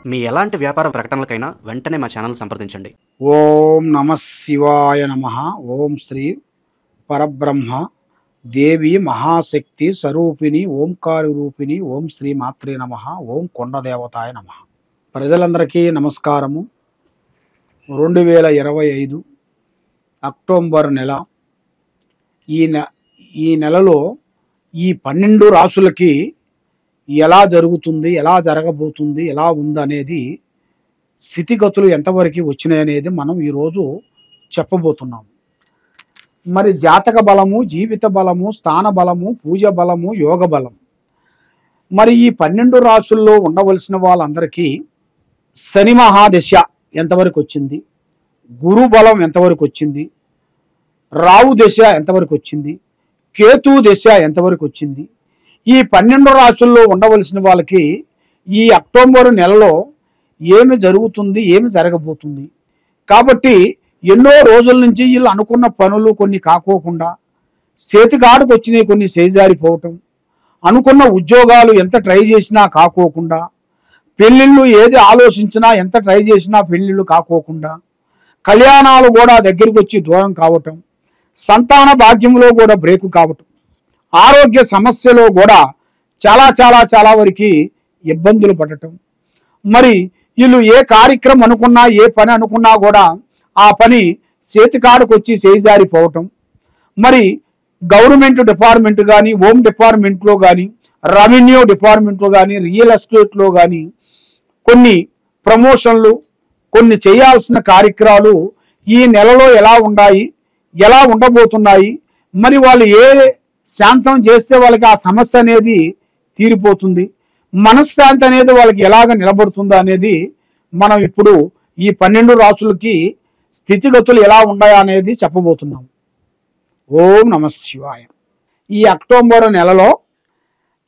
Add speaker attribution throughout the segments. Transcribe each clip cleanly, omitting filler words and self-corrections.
Speaker 1: మీ ఎలాంటి వ్యాపార ప్రకటనలకైనా వెంటనే మా ఛానల్ సంప్రదించండి.
Speaker 2: ఓం నమః శివాయ నమః. ఓం శ్రీ పరబ్రహ్మ దేవి మహాశక్తి స్వరూపిణి ఓంకారి రూపిణి ఓం శ్రీ మాత్రే నమః. ఓం కొండదేవతాయ నమః. ప్రజలందరికీ నమస్కారము. 2025 అక్టోబర్ నెల. ఈ నెలలో ఈ 12 రాసులకి ఎలా జరుగుతుంది, ఎలా జరగబోతుంది, ఎలా ఉందనేది, స్థితిగతులు ఎంతవరకు వచ్చినాయనేది మనం ఈరోజు చెప్పబోతున్నాం. మరి జాతక బలము, జీవిత బలము, స్థాన బలము, పూజ బలము, యోగ బలం. మరి ఈ 12 రాసుల్లో ఉండవలసిన వాళ్ళందరికీ శని మహాదశ ఎంతవరకు వచ్చింది, గురు బలం ఎంతవరకు వచ్చింది, రావు దశ ఎంతవరకు వచ్చింది, కేతు దశ ఎంతవరకు వచ్చింది, ఈ 12 రాసుల్లో ఉండవలసిన వాళ్ళకి ఈ అక్టోబర్ నెలలో ఏమి జరుగుతుంది, ఏమి జరగబోతుంది. కాబట్టి ఎన్నో రోజుల నుంచి వీళ్ళు అనుకున్న పనులు కొన్ని కాకోకుండా, చేతికాడుకు వచ్చినాయి కొన్ని చేజారిపోవటం, అనుకున్న ఉద్యోగాలు ఎంత ట్రై చేసినా కాకోకుండా, పెళ్ళిళ్ళు ఏది ఆలోచించినా ఎంత ట్రై చేసినా పెళ్ళిళ్ళు కాకోకుండా, కళ్యాణాలు కూడా దగ్గరికి వచ్చి దూరం కావటం, సంతాన భాగ్యంలో కూడా బ్రేకు కావటం, ఆరోగ్య సమస్యలో కూడా చాలా వరకు ఇబ్బందులు పడటం. మరి వీళ్ళు ఏ కార్యక్రమం అనుకున్నా, ఏ పని అనుకున్నా కూడా ఆ పని చేతికాడుకు వచ్చి చేజారిపోవటం. మరి గవర్నమెంట్ డిపార్ట్మెంట్ కానీ, హోమ్ డిపార్ట్మెంట్లో కానీ, రెవెన్యూ డిపార్ట్మెంట్లో కానీ, రియల్ ఎస్టేట్లో కానీ కొన్ని ప్రమోషన్లు, కొన్ని చేయాల్సిన కార్యక్రమాలు ఈ నెలలో ఎలా ఉన్నాయి, ఎలా ఉండబోతున్నాయి, మరి వాళ్ళు ఏ శాంతం చేస్తే వాళ్ళకి ఆ సమస్య అనేది తీరిపోతుంది, మనశ్శాంతి అనేది వాళ్ళకి ఎలాగ నిలబడుతుందో అనేది మనం ఇప్పుడు ఈ 12 రాసులకి స్థితిగతులు ఎలా ఉన్నాయా అనేది చెప్పబోతున్నాం. ఓం నమః శివాయ. ఈ అక్టోబర్ నెలలో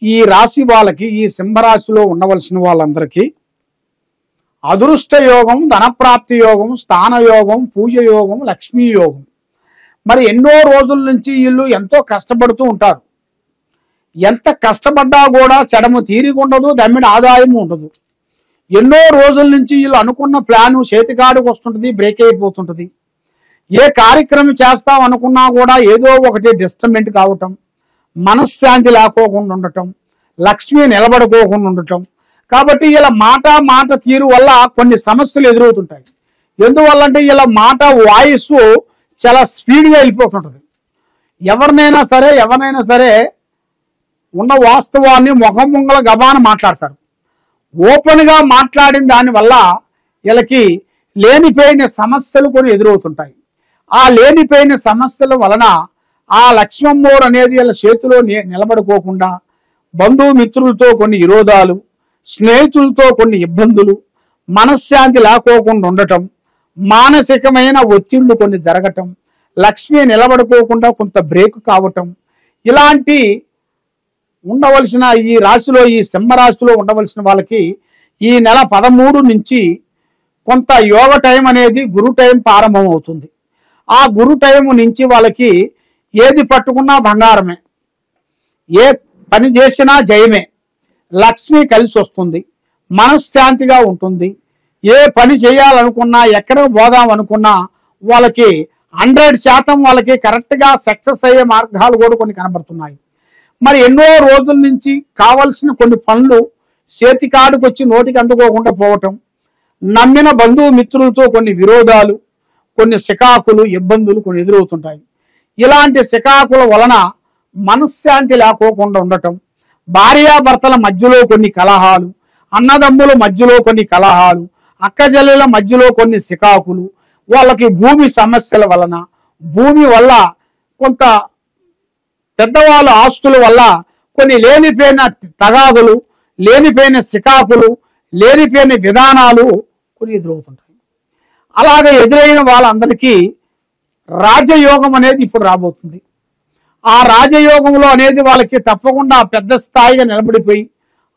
Speaker 2: ఈ రాశి వాళ్ళకి, ఈ సింహరాశిలో ఉండవలసిన వాళ్ళందరికీ అదృష్ట యోగం, ధనప్రాప్తి యోగం, స్థాన యోగం, పూజ యోగం, లక్ష్మీ యోగం. మరి ఎన్నో రోజుల నుంచి వీళ్ళు ఎంతో కష్టపడుతూ ఉంటారు. ఎంత కష్టపడ్డా కూడా చెడము తీరిగుండదు, దమ్మిడి ఆదాయం ఉండదు. ఎన్నో రోజుల నుంచి వీళ్ళు అనుకున్న ప్లాను చేతికాడుకు వస్తుంటుంది, బ్రేక్ అయిపోతుంటుంది. ఏ కార్యక్రమం చేస్తాం అనుకున్నా కూడా ఏదో ఒకటి డిస్టర్బెంట్ కావటం, మనశ్శాంతి లేకోకుండా ఉండటం, లక్ష్మి నిలబడుకోకుండా ఉండటం. కాబట్టి ఇలా మాట తీరు వల్ల కొన్ని సమస్యలు ఎదురవుతుంటాయి. ఎందువల్లంటే ఇలా మాట వాయిస్ చాలా స్పీడ్గా వెళ్ళిపోతుంటుంది. ఎవరినైనా సరే ఉన్న వాస్తవాన్ని ముఖం ముంగల గబాన మాట్లాడతారు. ఓపెన్గా మాట్లాడిన దానివల్ల వీళ్ళకి లేనిపోయిన సమస్యలు కొన్ని ఎదురవుతుంటాయి. ఆ లేనిపోయిన సమస్యల వలన ఆ లక్ష్మమ్మోరు అనేది వీళ్ళ చేతిలో నిలబడుకోకుండా, బంధుమిత్రులతో కొన్ని విరోధాలు, స్నేహితులతో కొన్ని ఇబ్బందులు, మనశ్శాంతి లేకోకుండా ఉండటం, మానసికమైన ఒత్తిళ్లు కొన్ని జరగటం, లక్ష్మి నిలబడుకోకుండా కొంత బ్రేక్ కావటం, ఇలాంటి ఉండవలసిన ఈ రాశిలో, ఈ సింహరాశిలో ఉండవలసిన వాళ్ళకి ఈ నెల 13 నుంచి కొంత యోగ టైం అనేది గురు టైం ప్రారంభం అవుతుంది. ఆ గురు టైం నుంచి వాళ్ళకి ఏది పట్టుకున్నా బంగారమే, ఏ పని చేసినా జయమే, లక్ష్మి కలిసి వస్తుంది, మనశ్శాంతిగా ఉంటుంది. ఏ పని చేయాలనుకున్నా, ఎక్కడ పోదాం అనుకున్నా వాళ్ళకి 100% వాళ్ళకి కరెక్ట్గా సక్సెస్ అయ్యే మార్గాలు కూడా కొన్ని కనబడుతున్నాయి. మరి ఎన్నో రోజుల నుంచి కావలసిన కొన్ని పనులు చేతికాడుకు వచ్చి నోటికి అందుకోకుండా పోవటం, నమ్మిన బంధువు మిత్రులతో కొన్ని విరోధాలు, కొన్ని సికాకులు, ఇబ్బందులు కొన్ని ఎదురవుతుంటాయి. ఇలాంటి సికాకుల వలన మనశ్శాంతి లేకోకుండా ఉండటం, భార్యాభర్తల మధ్యలో కొన్ని కలహాలు, అన్నదమ్ముల మధ్యలో కొన్ని కలహాలు, అక్కజల్లెల మధ్యలో కొన్ని సికాకులు, వాళ్ళకి భూమి సమస్యల వలన, భూమి వల్ల కొంత పెద్దవాళ్ళ ఆస్తుల వల్ల కొన్ని లేనిపోయిన తగాదులు, లేనిపోయిన సికాకులు, లేనిపోయిన విధానాలు కొన్ని ఎదురవుతుంటాయి. అలాగే ఎదురైన వాళ్ళందరికీ రాజయోగం అనేది ఇప్పుడు రాబోతుంది. ఆ రాజయోగంలో అనేది వాళ్ళకి తప్పకుండా పెద్ద స్థాయిగా నిలబడిపోయి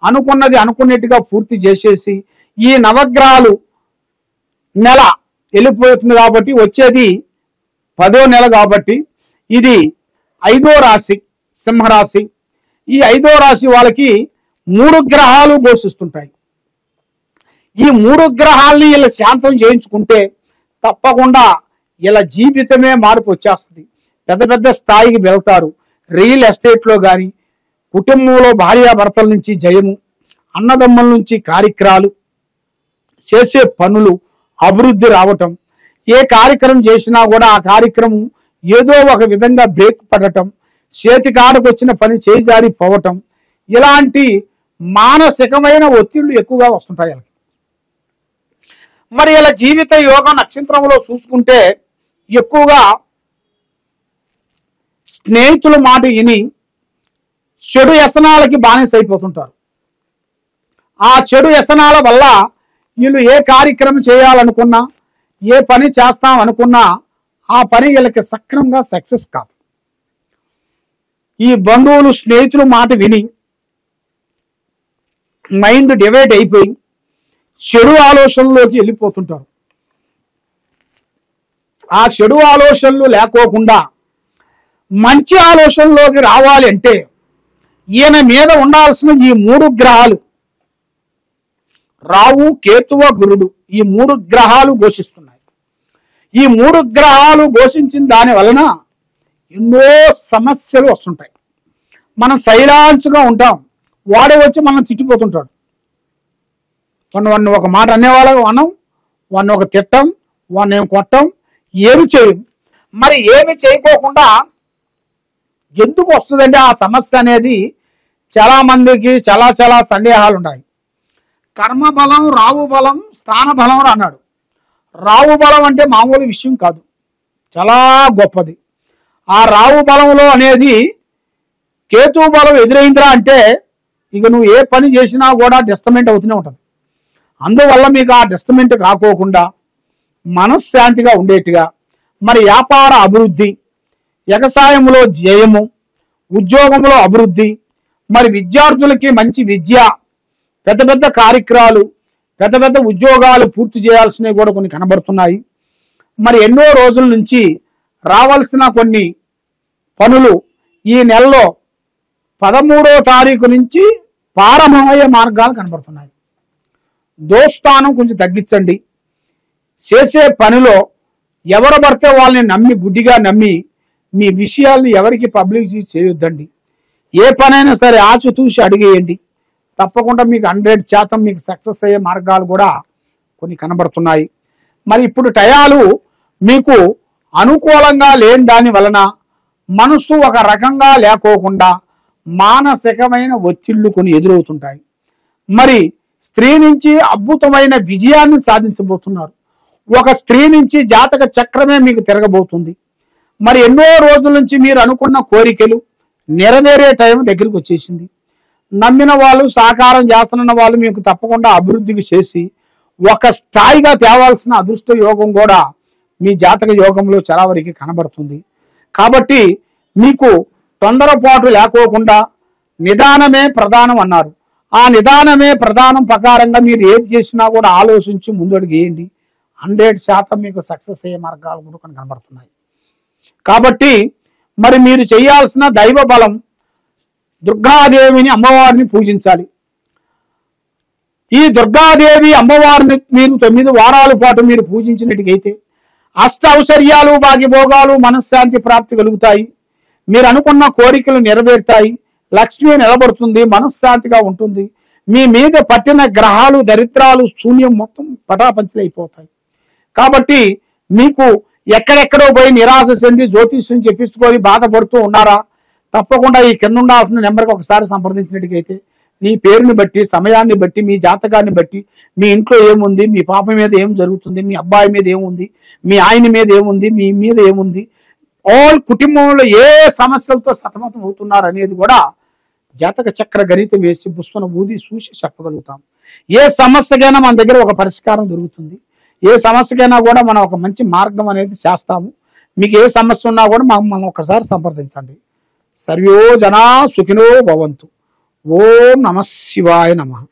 Speaker 2: అనుకున్నది అనుకున్నట్టుగా పూర్తి చేసేసి, ఈ నవగ్రహాలు నెల వెళ్ళిపోతుంది కాబట్టి వచ్చేది 10వ నెల కాబట్టి ఇది 5వ రాశి సింహరాశి. ఈ 5వ రాశి వాళ్ళకి 3 గ్రహాలు ఘోషిస్తుంటాయి. ఈ 3 గ్రహాలని ఇలా శాంతం చేయించుకుంటే తప్పకుండా ఇలా జీవితమే మార్పు వచ్చేస్తుంది. పెద్ద పెద్ద స్థాయికి వెళ్తారు. రియల్ ఎస్టేట్లో కానీ, కుటుంబంలో భార్యాభర్తల నుంచి జయము, అన్నదమ్ముల నుంచి కార్యక్రమాలు, చేసే పనులు అభివృద్ధి రావటం, ఏ కార్యక్రమం చేసినా కూడా ఆ కార్యక్రమం ఏదో ఒక విధంగా బ్రేక్ పడటం, చేతి కాడకు వచ్చిన పని చేజారి పోవటం, ఇలాంటి మానసికమైన ఒత్తిళ్లు ఎక్కువగా వస్తుంటాయి. మరి ఇలా జీవిత యోగ నక్షత్రంలో చూసుకుంటే ఎక్కువగా స్నేహితుల మాట విని చెడు వ్యసనాలకి బానిస అయిపోతుంటారు. ఆ చెడు వ్యసనాల వల్ల వీళ్ళు ఏ కార్యక్రమం చేయాలనుకున్నా, ఏ పని చేస్తాం అనుకున్నా ఆ పని వీళ్ళకి సక్రమంగా సక్సెస్ కాదు. ఈ బంధువులు స్నేహితుల మాట విని మైండ్ డివైడ్ అయిపోయి చెడు ఆలోచనలోకి వెళ్ళిపోతుంటారు. ఆ చెడు ఆలోచనలు లేకోకుండా మంచి ఆలోచనలోకి రావాలి అంటే ఈయన మీద ఉండాల్సిన ఈ 3 గ్రహాలు, రావు, కేతువ, గురుడు, ఈ 3 గ్రహాలు ఘోషిస్తున్నాయి. ఈ 3 గ్రహాలు ఘోషించిన దాని వలన ఎన్నో సమస్యలు వస్తుంటాయి. మనం సైలాంచ్గా ఉంటాం, వాడే వచ్చి మనం తిట్టిపోతుంటాడు. వాడిని ఒక మాట అనేవాళ్ళం అనం, వాడిని ఒక తిట్టం, వాడిని ఏం కొట్టం, ఏమి చేయం. మరి ఏమి చేయకోకుండా ఎందుకు వస్తుందంటే ఆ సమస్య అనేది చాలా మందికి చాలా సందేహాలు ఉన్నాయి. కర్మ బలం, రావు బలం, స్థాన బలం అన్నాడు. రావు బలం అంటే మామూలు విషయం కాదు, చాలా గొప్పది. ఆ రావు బలంలో అనేది కేతు బలం ఎదురైందిరా అంటే ఇక నువ్వు ఏ పని చేసినా కూడా డిస్టర్బెంట్ అవుతూనే ఉంటుంది. అందువల్ల మీకు ఆ డిస్టర్బెంట్ కాకోకుండా మనశ్శాంతిగా ఉండేట్టుగా మరి వ్యాపార అభివృద్ధి, వ్యవసాయంలో జయము, ఉద్యోగంలో అభివృద్ధి, మరి విద్యార్థులకి మంచి విద్య, పెద్ద పెద్ద కార్యక్రమాలు, పెద్ద పెద్ద ఉద్యోగాలు పూర్తి చేయాల్సినవి కూడా కొన్ని కనబడుతున్నాయి. మరి ఎన్నో రోజుల నుంచి రావాల్సిన కొన్ని పనులు ఈ నెలలో 13వ తారీఖు నుంచి ప్రారంభమయ్యే మార్గాలు కనబడుతున్నాయి. దోస్తానం కొంచెం తగ్గించండి. చేసే పనిలో ఎవరు పడితే వాళ్ళని నమ్మి, గుడ్డిగా నమ్మి మీ విషయాల్ని ఎవరికి పబ్లిక్ చేయొద్దండి. ఏ పనైనా సరే ఆచితూచి అడిగేయండి. తప్పకుండా మీకు 100% మీకు సక్సెస్ అయ్యే మార్గాలు కూడా కొన్ని కనబడుతున్నాయి. మరి ఇప్పుడు టయాలు మీకు అనుకూలంగా లేని దాని వలన మనసు ఒక రకంగా లేకోకుండా మానసికమైన ఒత్తిళ్లు కొన్ని ఎదురవుతుంటాయి. మరి స్త్రీ నుంచి అద్భుతమైన విజయాన్ని సాధించబోతున్నారు. ఒక స్త్రీ నుంచి జాతక చక్రమే మీకు తిరగబోతుంది. మరి ఎన్నో రోజుల నుంచి మీరు అనుకున్న కోరికలు నెరవేరే టైం దగ్గరికి వచ్చేసింది. నమ్మిన వాళ్ళు, సాకారం చేస్తున్న వాళ్ళు మీకు తప్పకుండా అభివృద్ధికి చేసి ఒక స్థాయిగా తేవాల్సిన అదృష్ట యోగం కూడా మీ జాతక యోగంలో చాలా వరకు కనబడుతుంది. కాబట్టి మీకు తొందరపాటు లేకోకుండా నిదానమే ప్రధానం అన్నారు. ఆ నిదానమే ప్రధానం ప్రకారంగా మీరు ఏది చేసినా కూడా ఆలోచించి ముందడుగు వేయండి. 100% మీకు సక్సెస్ అయ్యే మార్గాలు కూడా కొన్ని కనబడుతున్నాయి. కాబట్టి మరి మీరు చేయాల్సిన దైవ బలం, దుర్గాదేవిని, అమ్మవారిని పూజించాలి. ఈ దుర్గాదేవి అమ్మవారిని మీరు 9 వారాల పాటు మీరు పూజించినట్టుగైతే అష్ట ఔశ్వర్యాలు, భాగ్యభోగాలు, మనశ్శాంతి ప్రాప్తి కలుగుతాయి. మీరు అనుకున్న కోరికలు నెరవేరుతాయి. లక్ష్మి నిలబడుతుంది, మనశ్శాంతిగా ఉంటుంది. మీ మీద పట్టిన గ్రహాలు, దరిద్రాలు, శూన్యం మొత్తం పటాపంచలైపోతాయి. కాబట్టి మీకు ఎక్కడెక్కడో పోయి నిరాశ చెంది జ్యోతిష్యం చెప్పించుకొని బాధపడుతూ ఉన్నారా? తప్పకుండా ఈ కింద ఉండాల్సిన నెంబర్కి ఒకసారి సంప్రదించినట్టుగైతే మీ పేరుని బట్టి, సమయాన్ని బట్టి, మీ జాతకాన్ని బట్టి, మీ ఇంట్లో ఏముంది, మీ పాప మీద ఏం జరుగుతుంది, మీ అబ్బాయి మీద ఏముంది, మీ ఆయన మీద ఏముంది, మీ మీద ఏముంది, ఆల్ కుటుంబంలో ఏ సమస్యలతో సతమతం అవుతున్నారు అనేది కూడా జాతక చక్ర గణితం వేసి పుష్పను ఊది చూసి చెప్పగలుగుతాం. ఏ సమస్యకైనా మన దగ్గర ఒక పరిష్కారం దొరుకుతుంది. ఏ సమస్యకైనా కూడా మనం ఒక మంచి మార్గం అనేది చేస్తాము. మీకు ఏ సమస్య ఉన్నా కూడా మమ్మల్ని ఒకసారి సంప్రదించండి. సర్వో జనా సుఖినో భవంతు. ఓం నమః శివాయ నమః.